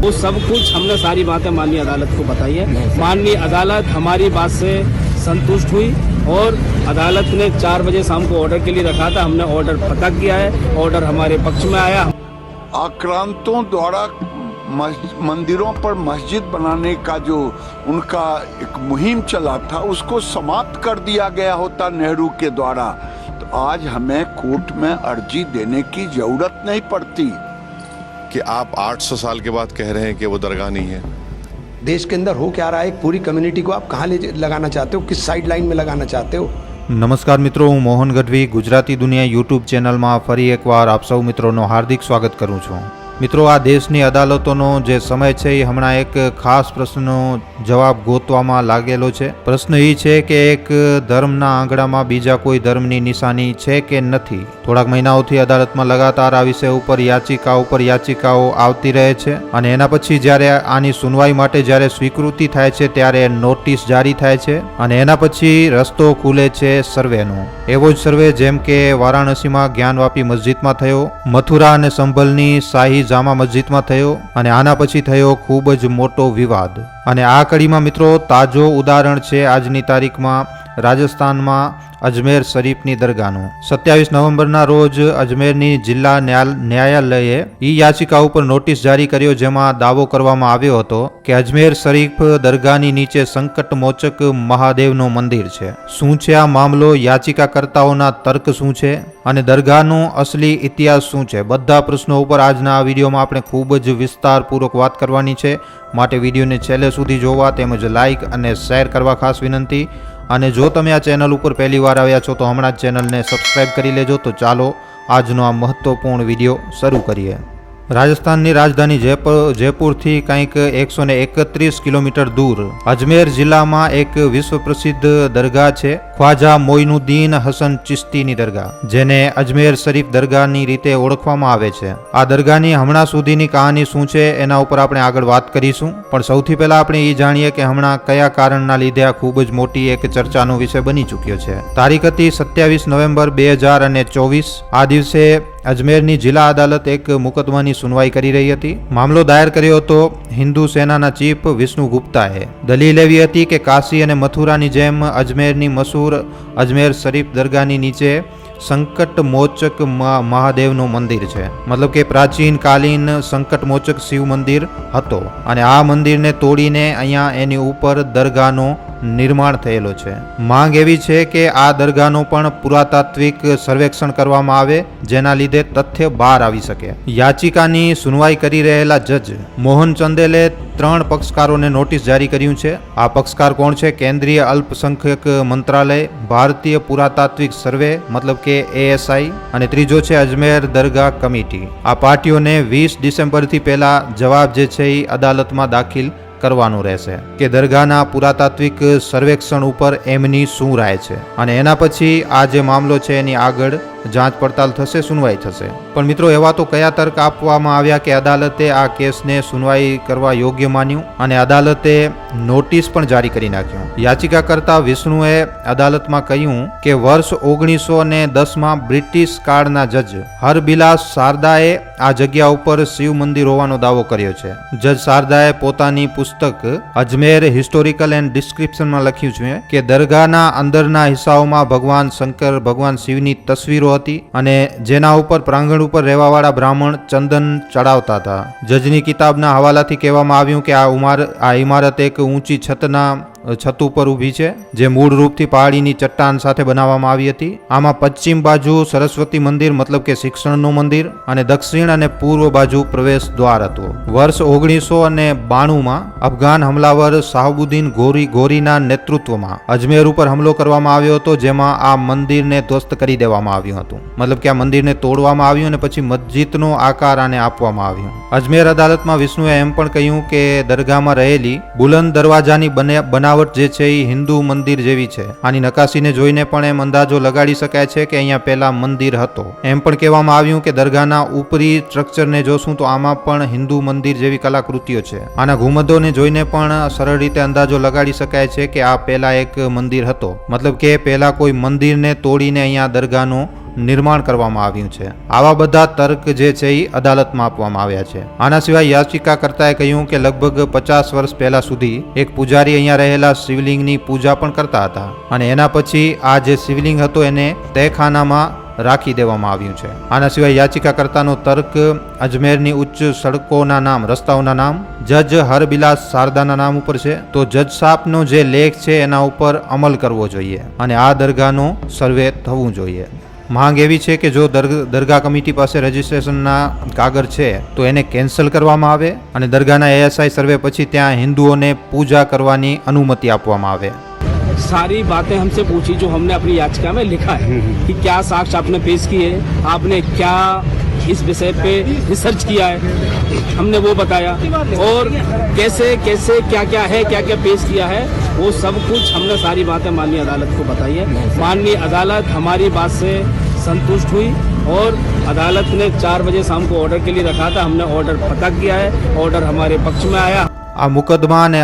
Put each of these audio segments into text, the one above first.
वो सब कुछ हमने सारी बातें माननीय अदालत को बताई है। माननीय अदालत हमारी बात से संतुष्ट हुई और अदालत ने 4 बजे शाम को ऑर्डर के लिए रखा था। हमने ऑर्डर पता किया है, ऑर्डर हमारे पक्ष में आया। आक्रांतों द्वारा मंदिरों पर मस्जिद बनाने का जो उनका एक मुहिम चला था उसको समाप्त कर दिया गया होता नेहरू के द्वारा, तो आज हमें कोर्ट में अर्जी देने की जरूरत नहीं पड़ती। कि आप 800 साल के बाद कह रहे हैं कि वो दरगाह नहीं है। देश के अंदर हो क्या रहा है, एक पूरी कम्युनिटी को आप कहाँ ले लगाना चाहते हो, किस साइड लाइन में लगाना चाहते हो? નમસ્કાર મિત્રો, હું મોહન ગઢવી ગુજરાતી દુનિયા યુટ્યુબ ચેનલમાં ફરી એકવાર આપ સૌ મિત્રોનું હાર્દિક સ્વાગત કરું છું। મિત્રો, આ દેશની અદાલતોનો જે સમય છે એ હમણાં એક ખાસ પ્રશ્નનો જવાબ ગોતવામાં લાગેલો છે। પ્રશ્ન એ છે કે એક ધર્મના આંગણામાં બીજા કોઈ ધર્મની નિશાની છે કે નથી। થોડાક મહિનાઓથી અદાલતમાં લગાતાર આ વિષય ઉપર યાચિકાઓ આવતી રહે છે અને એના પછી જ્યારે આની સુનવાઈ માટે જ્યારે સ્વીકૃતિ થાય છે ત્યારે નોટિસ જારી થાય છે અને એના પછી રસ્તો ખુલે છે સર્વેનો। એવો જ સર્વે જેમ કે વારાણસીમાં જ્ઞાનવાપી મસ્જિદમાં થયો, મથુરા અને સંભલની શાહી જામા મસ્જિદમાં થયો અને આના પછી થયો ખૂબ જ મોટો વિવાદ। અને આ કડીમાં મિત્રો તાજો ઉદાહરણ છે આજની તારીખમાં રાજસ્થાનમાં અજમેર શરીફની દરગાહનું। 27 નવેમ્બરના રોજ અજમેરની જિલ્લા ન્યાયાલયે ई યાચિકા ઉપર નોટિસ જારી કર્યો, જેમાં દાવો કરવામાં આવ્યો હતો કે અજમેર શરીફ દરગાહની નીચે સંકટમોચક મહાદેવનું મંદિર છે। શું છે આ મામલો, યાચિકાકર્તાઓના તર્ક શું છે અને દરગાહનો અસલી ઇતિહાસ શું છે, બધા પ્રશ્નો ઉપર આજના આ વિડીયોમાં આપણે ખૂબ જ વિસ્તારપૂર્વક વાત કરવાની છે। માટે વિડીયોને છેલ્લે સુધી જોવા તેમજ લાઇક અને શેર કરવા ખાસ વિનંતી। અને જો તમે આ ચેનલ ઉપર પહેલી વાર આવ્યા છો તો હમણાં જ ચેનલને સબસ્ક્રાઇબ કરી લેજો। તો ચાલો આજનો આ મહત્વપૂર્ણ વિડીયો શરૂ કરીએ। રાજસ્થાનની રાજધાની જયપુરથી કંઈક 131 કિલોમીટર દૂર અજમેર જિલ્લામાં એક વિશ્વ પ્રસિદ્ધ દરગાહ છે, ખ્વાજા મોઇનુદ્દીન હસન ચિશ્તીની દરગાહ, જેને અજમેર શરીફ દરગાહની રીતે ઓળખવામાં આવે છે। આ દરગાહની હમણાં સુધીની કહાની શું છે એના ઉપર આપણે આગળ વાત કરીશું, પણ સૌથી પહેલા આપણે એ જાણીએ કે હમણાં કયા કારણના લીધે આ ખૂબ જ મોટી એક ચર્ચાનો વિષય બની ચૂક્યો છે। તારીખ હતી 27 નવેમ્બર 2024। આ દિવસે અજમેરની જિલ્લા અદાલત એક મુકદમાની સુનવાઈ કરી રહી હતી। મામલો દાયર કર્યો હતો હિન્દુ સેનાના ચીફ વિષ્ણુ ગુપ્તાએ। દલીલ એવી હતી કે કાશી અને મથુરાની જેમ અજમેરની મશહૂર અજમેર શરીફ દરગાહની નીચે સંકટમોચક મહાદેવનું મંદિર છે, મતલબ કે પ્રાચીન કાલીન સંકટમોચક શિવ મંદિર હતો અને આ મંદિરને તોડીને અહીંયા એની ઉપર દરગાહનો નિર્માણ થયેલો છે। માંગ એવી છે કે આ દરગાહનો પણ પુરાતાત્વિક સર્વેક્ષણ કરવામાં આવે, જેના લીધે તથ્ય બહાર આવી શકે। યાચિકાની સુનવાઈ કરી રહેલા જજ મોહન ચંદેલે 3 પક્ષકારોને નોટિસ જારી કર્યું છે। આ પક્ષકાર કોણ છે? કેન્દ્રીય અલ્પસંખ્યક મંત્રાલય, ભારતીય પુરાતાત્વિક સર્વે મતલબ કે ASI અને ત્રીજો છે અજમેર દરગાહ કમિટી। આ પાર્ટીઓને 20 ડિસેમ્બરથી પહેલા જવાબ જે છે એ અદાલતમાં દાખલ કરવાનું રહેશે કે દરગાહના પુરાતાત્વિક સર્વેક્ષણ ઉપર એમની શું રાય છે અને એના પછી આ જે મામલો છે એની આગળ જાંચ પડતાલ થશે, સુનવાઈ થશે। પણ મિત્રો, એવા તો કયા તર્ક આપવામાં આવ્યા કે અદાલતે આ કેસને સુનવાઈ કરવા યોગ્ય માન્યું અને અદાલતે નોટિસ પણ જારી કરી નાખ્યું। યાચિકાકર્તા વિષ્ણુએ અદાલતમાં કહ્યું કે વર્ષ 1910માં બ્રિટિશ કાળના જજ હરબિલાસ શારદાએ આ જગ્યા ઉપર શિવ મંદિર હોવાનો દાવો કર્યો છે। જજ શારદાએ પોતાની પુસ્તક અજમેર હિસ્ટોરિકલ એન્ડ ડિસ્ક્રિપ્શનમાં લખ્યું છે કે દરગાહના અંદરના હિસ્સાઓમાં ભગવાન શંકર, ભગવાન શિવની તસવીરો હતી અને જેના ઉપર પ્રાંગણ ઉપર રહેવાવાળા બ્રાહ્મણ ચંદન ચડાવતા હતા। જજની કિતાબના હવાલાથી કહેવામાં આવ્યું કે આ ઇમારત એક ઊંચી છત ઉપર ઊભી છે, જે મૂળ રૂપથી પહાડીની ચટ્ટાન સાથે બનાવવામાં આવી હતી। આમાં પશ્ચિમ બાજુ સરસ્વતી મંદિર મતલબ કે શિક્ષણનું મંદિર અને દક્ષિણ અને પૂર્વ બાજુ પ્રવેશ દ્વાર હતું। વર્ષ 1992માં અફઘાન હમલાવર શાહબુદ્દીન ગોરીના નેતૃત્વમાં અજમેર ઉપર હુમલો કરવામાં આવ્યો હતો, જેમાં આ મંદિરને ધ્વસ્ત કરી દેવામાં આવ્યું હતું, મતલબ કે આ મંદિરને તોડવામાં આવ્યું અને પછી મસ્જિદનો આકાર આને આપવામાં આવ્યો। અજમેર અદાલતમાં વિષ્ણુએ એમ પણ કહ્યું કે દરગાહમાં રહેલી બુલંદ દરવાજાની બનાવટ જે છે એ હિન્દુ મંદિર જેવી છે। આની નકાશીને જોઈને પણ એમ અંદાજો લગાડી શકાય છે કે અહીંયા પહેલા મંદિર હતો। એમ પણ કહેવામાં આવ્યું કે દરગાહના ઉપરી સ્ટ્રક્ચરને જોશું તો આમાં પણ હિન્દુ મંદિર જેવી કલાકૃતિઓ છે। આના ઘુમદોને જોઈને પણ સરળ રીતે અંદાજો લગાડી શકાય છે કે આ પહેલા એક મંદિર હતો, મતલબ કે પહેલા કોઈ મંદિરને તોડીને અહીંયા દરગાહનો નિર્માણ કરવામાં આવ્યું છે. આવા બધા તર્ક જે છે એ અદાલતમાં આપવામાં આવ્યા છે. આના સિવાય યાચિકાકર્તાએ કહ્યું કે લગભગ 50 વર્ષ પહેલા સુધી એક પૂજારી અહીંયા રહેલા શિવલિંગની પૂજા પણ કરતા હતા અને એના પછી આ જે શિવલિંગ હતો એને તહેખાનામાં રાખી દેવામાં આવ્યું છે. આના સિવાય યાચિકાકર્તાનો તર્ક અજમેરની ઉચ્ચ સડકોના નામ, રસ્તાઓના નામ જજ હરબિલાસ શારદાના નામ ઉપર છે, તો જજ સાહેબનો જે લેખ છે એના ઉપર અમલ કરવો જોઈએ અને આ દરગાહનો સર્વે થવું જોઈએ. માંગ એવી છે કે જો દરગાહ કમિટી પાસે રજીસ્ટ્રેશનના કાગળ છે તો એને કેન્સલ કરવામાં આવે અને દરગાહના ASI સર્વે પછી ત્યાં હિન્દુઓને પૂજા કરવાની અનુમતિ આપવામાં આવે. सारी बातें हमसे पूछी जो हमने अपनी याचिका में लिखा है कि क्या साक्ष्य आपने पेश किए, आपने क्या इस विषय पे रिसर्च किया है, हमने वो बताया और कैसे कैसे क्या क्या है, क्या क्या पेश किया है, वो सब कुछ हमने सारी बातें माननीय अदालत को बताई है. माननीय अदालत हमारी बात से संतुष्ट हुई और अदालत ने 4 बजे शाम को ऑर्डर के लिए रखा था. हमने ऑर्डर पक्का किया है, ऑर्डर हमारे पक्ष में आया. આ મુકદ્દમા અને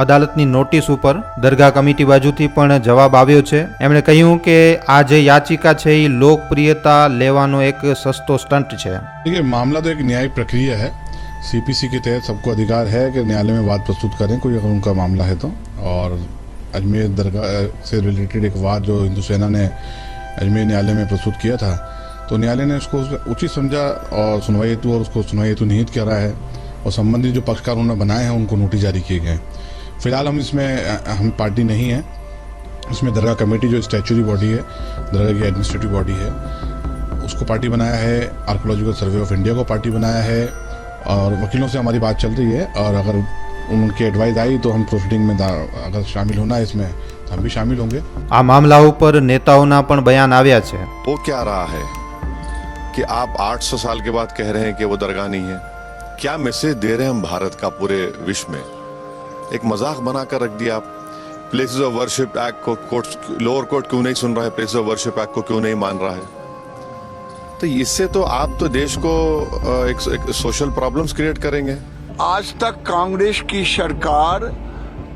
અદાલતની નોટિસ ઉપર દરગાહ કમિટી બાજુથી પણ જવાબ આવ્યો છે. એમણે કહ્યું કે આ જે યાચિકા છે એ લોકપ્રિયતા લેવાનો એક સસ્તો स्टंट છે. देखिए, मामला तो एक न्यायिक प्रक्रिया है. CPC के तहत सबको अधिकार है कि न्यायालय में वाद प्रस्तुत करें कोई अगर उनका मामला है तो. और अजमेर दरगाह से रिलेटेड एक वाद जो हिंदू सेना ने अजमेर न्यायालय में प्रस्तुत किया था, तो न्यायालय ने उसको उचित समझा और सुनवाई हेतु और उसको सुनवाई हेतु निहित करा है और संबंधित जो पक्षकार उन्होंने बनाए हैं उनको नोटिस जारी किए गए हैं. फिलहाल हम पार्टी नहीं है. इसमें दरगाह कमेटी जो स्टैच्यूरी बॉडी है, दरगाह की एडमिनिस्ट्रेटिव बॉडी है, उसको पार्टी बनाया है. आर्कोलॉजिकल सर्वे ऑफ इंडिया को पार्टी बनाया है और वकीलों से हमारी बात चल रही है और अगर उनकी एडवाइस आई तो हम प्रोसीडिंग में अगर शामिल होना है इसमें तो हम भी शामिल होंगे. આ મામલા ઉપર નેતાઓના પણ બયાન આવ્યા છે. वो क्या रहा है कि आप 800 साल के बाद कह रहे हैं कि वो दरगाह नहीं है? क्या मैसेज दे रहे हैं हम भारत का पूरे विश्व में? एक मजाक बनाकर रख दिया आप. प्लेसेस ऑफ वर्शिप एक्ट को कोर्ट, लोअर कोर्ट क्यों नहीं सुन रहा है? प्लेसेस ऑफ वर्शिप एक्ट को क्यों नहीं मान रहा है? तो इससे तो आप तो देश को एक सोशल प्रॉब्लम्स क्रिएट करेंगे. आज तक कांग्रेस की सरकार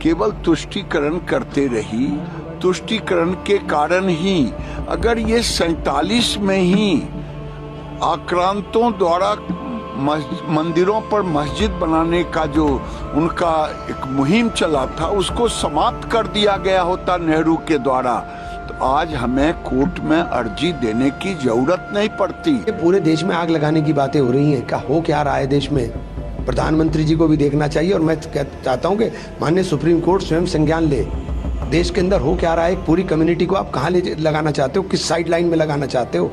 केवल तुष्टीकरण करते रही. तुष्टीकरण के कारण ही अगर ये 47 में ही आक्रांतों द्वारा मंदिरों पर मस्जिद बनाने का जो उनका एक मुहिम चला था उसको समाप्त कर दिया गया होता नेहरू के द्वारा, तो आज हमें कोर्ट में अर्जी देने की जरूरत नहीं पड़ती. ये पूरे देश में आग लगाने की बातें हो रही हैं. क्या हो क्या रहा है देश में, प्रधानमंत्री जी को भी देखना चाहिए और मैं चाहता हूँ कि माननीय सुप्रीम कोर्ट स्वयं संज्ञान ले. देश के अंदर हो क्या रहा है, एक पूरी कम्युनिटी को आप कहाँ ले लगाना चाहते हो, किस साइड लाइन में लगाना चाहते हो.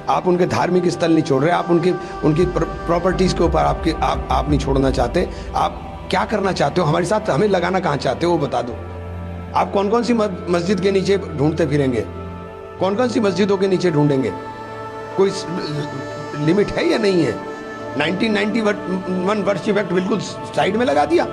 आप उनके धार्मिक स्थल नहीं छोड़ रहे, आप उनकी प्रॉपर्टीज के ऊपर आप नहीं छोड़ना चाहते. आप क्या करना चाहते हो, हमारे साथ हमें लगाना कहाँ चाहते हो वो बता दो. आप कौन कौन सी मस्जिद के नीचे ढूंढते फिरेंगे, कौन कौन सी मस्जिदों के नीचे ढूंढेंगे, कोई लिमिट है या नहीं है? 1991 वर्शिप एक्ट बिल्कुल साइड में लगा दिया.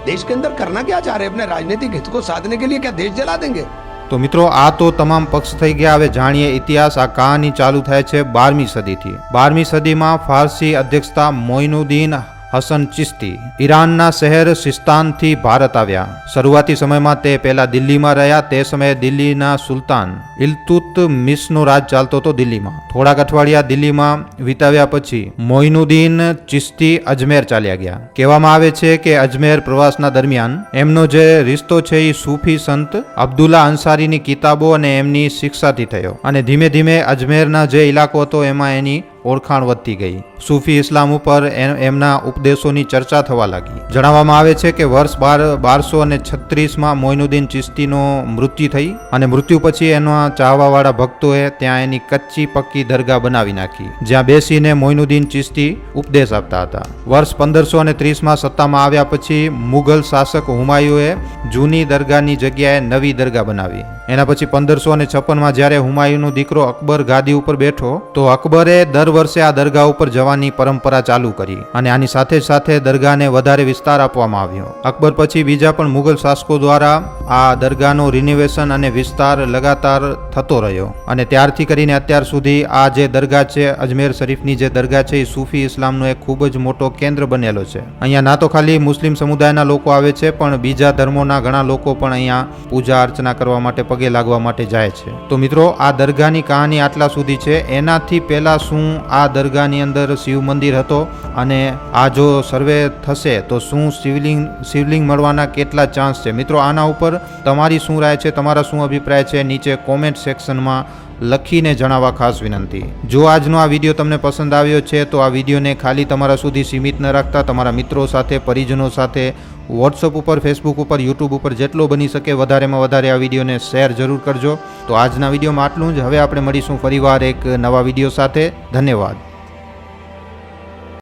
देश के अंदर करना क्या चाह रहे हैं, अपने राजनीतिक हित को साधने के लिए क्या देश जला देंगे? તો મિત્રો આ તો તમામ પક્ષ થઈ ગયા. હવે જાણીએ ઇતિહાસ. આ કહાની ચાલુ થાય છે 12મી સદીથી. 12મી સદીમાં ફારસી અધ્યક્ષતા મોઇનુદ્દીન હસન ચિશ્તી ઈરાનના શહેર સિસ્તાનથી ભારત આવ્યા. શરૂઆતી સમયમાં તે પહેલા દિલ્હીમાં રહ્યા. તે સમયે દિલ્હીના સુલતાન ઇલ્તુત્મિશનો રાજ ચાલતો હતો દિલ્હીમાં. થોડાક અઠવાડિયા દિલ્હીમાં વિતાવ્યા પછી મોઇનુદ્દીન ચિશ્તી અજમેર ચાલ્યા ગયા. કહેવામાં આવે છે કે અજમેર પ્રવાસના દરમિયાન એમનો જે રિશ્તો છે એ સૂફી સંત અબ્દુલ્લા અંસારીની કિતાબો અને એમની શિક્ષાથી થયો અને ધીમે ધીમે અજમેરના જે ઇલાકો હતો એમાં એની ઓળખાણ વધતી ગઈ. સૂફી ઇસ્લામ ઉપર એમના ઉપદેશોની ચર્ચા થવા લાગી. જણાવવામાં આવે છે કે વર્ષ 1236માં મોઇનુદ્દીન ચિશ્તીનો મૃત્યુ થઈ અને મૃત્યુ પછી એના ચાહવાવાળા ભક્તોએ ત્યાં એની કચ્ચી પક્કી દરગાહ બનાવી નાખી, જ્યાં બેસીને મોઇનુદ્દીન ચિશ્તી ઉપદેશ આપતા હતા. વર્ષ 1530માં સત્તામાં આવ્યા પછી મુગલ શાસક હુમાયુએ જૂની દરગાહની જગ્યાએ નવી દરગાહ બનાવી. એના પછી 1556માં જ્યારે હુમાયુનો દીકરો અકબર ગાદી ઉપર બેઠો તો અકબરે દર વર્ષે આ દરગાહ ઉપર જવા જવાની પરંપરા ચાલુ કરી અને આની સાથે સાથે દરગાહને વધારે વિસ્તાર આપવામાં આવ્યો. અકબર પછી બીજા પણ મુગલ શાસકો દ્વારા આ દરગાહનો રિનોવેશન અને વિસ્તાર લગાતાર થતો રહ્યો અને ત્યારથી કરીને અત્યાર સુધી આ જે દરગાહ છે, અજમેર શરીફની જે દરગાહ છે, એ સૂફી ઇસ્લામનો એક ખૂબ જ મોટો કેન્દ્ર બનેલો છે. અહીંયા ના તો ખાલી મુસ્લિમ સમુદાયના લોકો આવે છે, પણ બીજા ધર્મોના ઘણા લોકો પણ અહીંયા પૂજા અર્ચના કરવા માટે, પગે લાગવા માટે જાય છે. તો મિત્રો, આ દરગાહની કહાની આટલા સુધી છે. એનાથી પહેલા શું આ દરગાહની અંદર શિવ મંદિર હતો અને આ જો સર્વે થશે તો શું શિવલિંગ મળવાના કેટલા ચાન્સ છે? મિત્રો, આના ઉપર તમારી શું રાય છે, તમારા શું અભિપ્રાય છે, નીચે કોમેન્ટ સેક્શનમાં લખીને જણાવવા ખાસ વિનંતી. જો આજનો આ વિડીયો તમને પસંદ આવ્યો છે તો આ વિડીયોને ખાલી તમારા સુધી સીમિત ન રાખતા તમારા મિત્રો સાથે, પરિજનો સાથે, વોટ્સઅપ ઉપર, ફેસબુક ઉપર, યુટ્યુબ ઉપર જેટલો બની શકે વધારેમાં વધારે આ વિડીયોને શેર જરૂર કરજો. તો આજના વિડીયોમાં આટલું જ. હવે આપણે મળીશું ફરીવાર એક નવા વિડીયો સાથે. ધન્યવાદ.